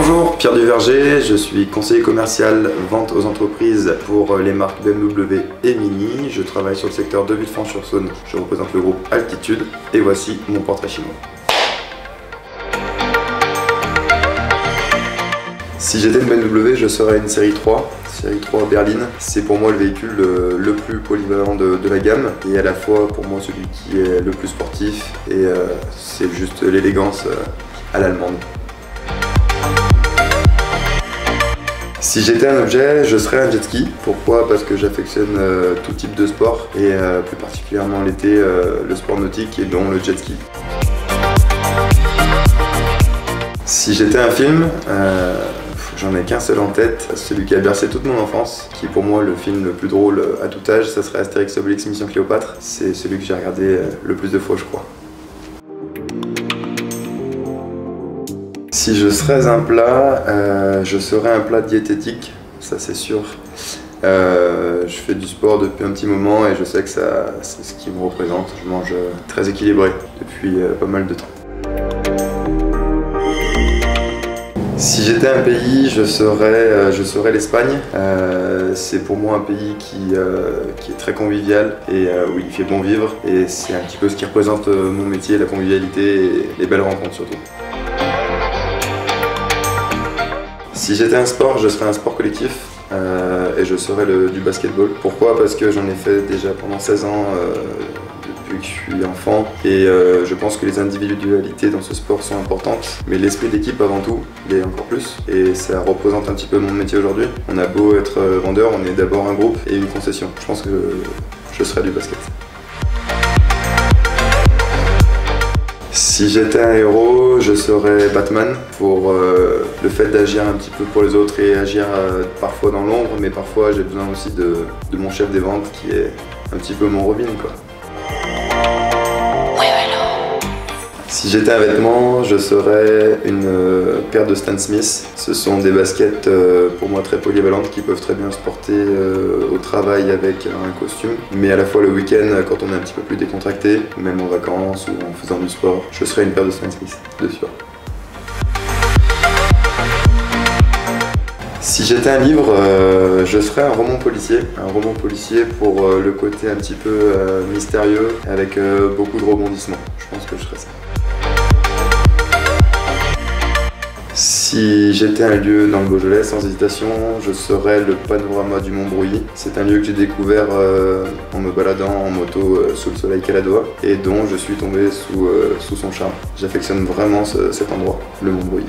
Bonjour, Pierre Duverger, je suis conseiller commercial vente aux entreprises pour les marques BMW et Mini. Je travaille sur le secteur de Villefranche-sur-Saône, je représente le groupe Altitude et voici mon portrait chinois. Si j'étais une BMW, je serais une série 3 berline. C'est pour moi le véhicule le plus polyvalent de la gamme et à la fois pour moi celui qui est le plus sportif et c'est juste l'élégance à l'allemande. Si j'étais un objet, je serais un jet ski. Pourquoi? Parce que j'affectionne tout type de sport et plus particulièrement l'été, le sport nautique et dont le jet ski. Si j'étais un film, j'en ai qu'un seul en tête, celui qui a bercé toute mon enfance, qui est pour moi le film le plus drôle à tout âge, ça serait Astérix Obélix Mission Cléopâtre. C'est celui que j'ai regardé le plus de fois, je crois. Si je serais un plat, je serais un plat diététique, ça c'est sûr. Je fais du sport depuis un petit moment et je sais que c'est ce qui me représente. Je mange très équilibré depuis pas mal de temps. Si j'étais un pays, je serais l'Espagne. C'est pour moi un pays qui est très convivial et où il fait bon vivre. Et c'est un petit peu ce qui représente mon métier, la convivialité et les belles rencontres surtout. Si j'étais un sport, je serais un sport collectif et je serais du basketball. Pourquoi? Parce que j'en ai fait déjà pendant 16 ans depuis que je suis enfant et je pense que les individualités dans ce sport sont importantes, mais l'esprit d'équipe avant tout, il est encore plus et ça représente un petit peu mon métier aujourd'hui. On a beau être vendeur, on est d'abord un groupe et une concession. Je pense que je serais du basket. Si j'étais un héros, je serais Batman pour le fait d'agir un petit peu pour les autres et agir parfois dans l'ombre, mais parfois j'ai besoin aussi de mon chef des ventes qui est un petit peu mon Robin, quoi. Si j'étais un vêtement, je serais une paire de Stan Smith. Ce sont des baskets pour moi très polyvalentes qui peuvent très bien se porter au travail avec un costume, mais à la fois le week-end quand on est un petit peu plus décontracté, même en vacances ou en faisant du sport, je serais une paire de Stan Smith, de sûr. Si j'étais un livre, je serais un roman policier pour le côté un petit peu mystérieux avec beaucoup de rebondissements. Je pense que je serais ça. Si j'étais un lieu dans le Beaujolais, sans hésitation, je serais le panorama du Mont Brouilly. C'est un lieu que j'ai découvert en me baladant en moto sous le soleil caladois et dont je suis tombé sous son charme. J'affectionne vraiment cet endroit, le Mont Brouilly.